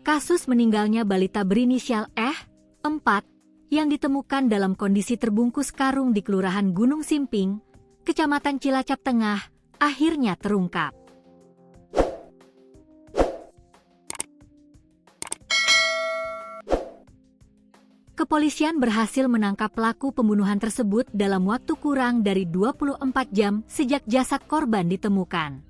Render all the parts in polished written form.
Kasus meninggalnya balita berinisial 4 yang ditemukan dalam kondisi terbungkus karung di Kelurahan Gunung Simping, Kecamatan Cilacap Tengah, akhirnya terungkap. Kepolisian berhasil menangkap pelaku pembunuhan tersebut dalam waktu kurang dari 24 jam sejak jasad korban ditemukan.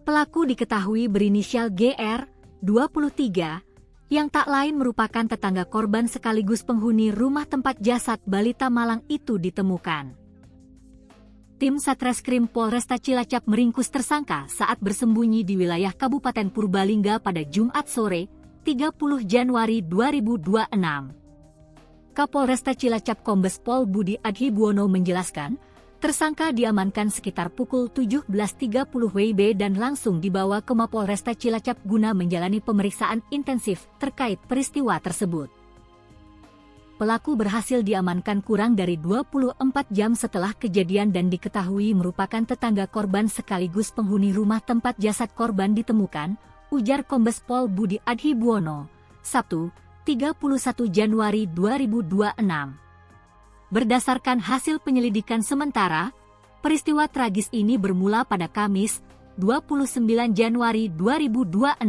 Pelaku diketahui berinisial GR, 23, yang tak lain merupakan tetangga korban sekaligus penghuni rumah tempat jasad balita malang itu ditemukan. Tim Satreskrim Polresta Cilacap meringkus tersangka saat bersembunyi di wilayah Kabupaten Purbalingga pada Jumat sore, 30 Januari 2026. Kapolresta Cilacap Kombes Pol Budi Adhibuwono menjelaskan, tersangka diamankan sekitar pukul 17.30 WIB dan langsung dibawa ke Mapolresta Cilacap guna menjalani pemeriksaan intensif terkait peristiwa tersebut. Pelaku berhasil diamankan kurang dari 24 jam setelah kejadian dan diketahui merupakan tetangga korban sekaligus penghuni rumah tempat jasad korban ditemukan, ujar Kombes Pol Budi Adhibuwono, Sabtu, 31 Januari 2026. Berdasarkan hasil penyelidikan sementara, peristiwa tragis ini bermula pada Kamis, 29 Januari 2026.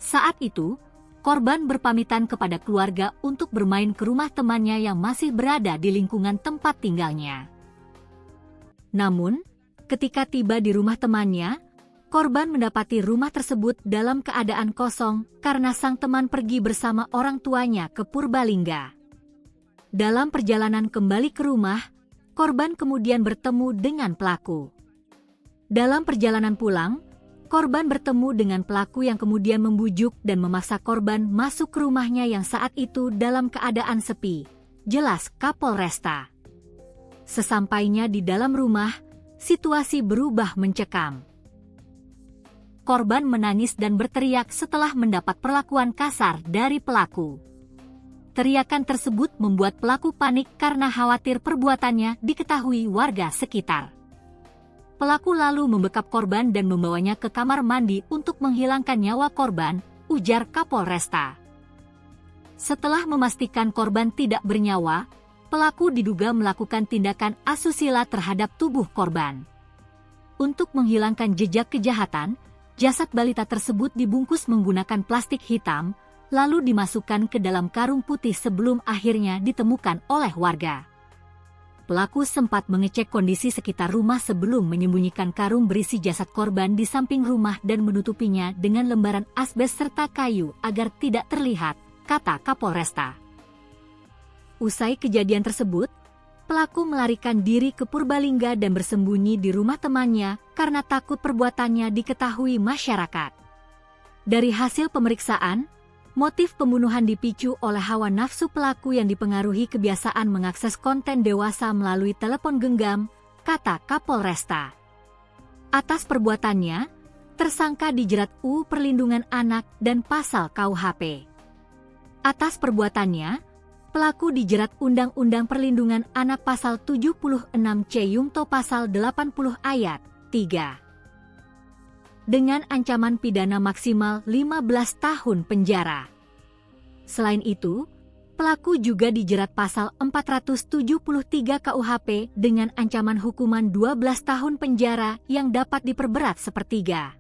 Saat itu, korban berpamitan kepada keluarga untuk bermain ke rumah temannya yang masih berada di lingkungan tempat tinggalnya. Namun, ketika tiba di rumah temannya, korban mendapati rumah tersebut dalam keadaan kosong karena sang teman pergi bersama orang tuanya ke Purbalingga. Dalam perjalanan kembali ke rumah, korban kemudian bertemu dengan pelaku. Dalam perjalanan pulang, korban bertemu dengan pelaku yang kemudian membujuk dan memaksa korban masuk ke rumahnya yang saat itu dalam keadaan sepi, jelas Kapolresta. Sesampainya di dalam rumah, situasi berubah mencekam. Korban menangis dan berteriak setelah mendapat perlakuan kasar dari pelaku. Teriakan tersebut membuat pelaku panik karena khawatir perbuatannya diketahui warga sekitar. Pelaku lalu membekap korban dan membawanya ke kamar mandi untuk menghilangkan nyawa korban, ujar Kapolresta. Setelah memastikan korban tidak bernyawa, pelaku diduga melakukan tindakan asusila terhadap tubuh korban. Untuk menghilangkan jejak kejahatan, jasad balita tersebut dibungkus menggunakan plastik hitam, lalu dimasukkan ke dalam karung putih sebelum akhirnya ditemukan oleh warga. Pelaku sempat mengecek kondisi sekitar rumah sebelum menyembunyikan karung berisi jasad korban di samping rumah dan menutupinya dengan lembaran asbes serta kayu agar tidak terlihat, kata Kapolresta. Usai kejadian tersebut, pelaku melarikan diri ke Purbalingga dan bersembunyi di rumah temannya karena takut perbuatannya diketahui masyarakat. Dari hasil pemeriksaan, motif pembunuhan dipicu oleh hawa nafsu pelaku yang dipengaruhi kebiasaan mengakses konten dewasa melalui telepon genggam, kata Kapolresta. Atas perbuatannya, tersangka dijerat UU Perlindungan Anak dan Pasal KUHP. Atas perbuatannya, pelaku dijerat Undang-Undang Perlindungan Anak Pasal 76C Yungto Pasal 80 Ayat 3. Dengan ancaman pidana maksimal 15 tahun penjara. Selain itu, pelaku juga dijerat pasal 473 KUHP dengan ancaman hukuman 12 tahun penjara yang dapat diperberat sepertiga.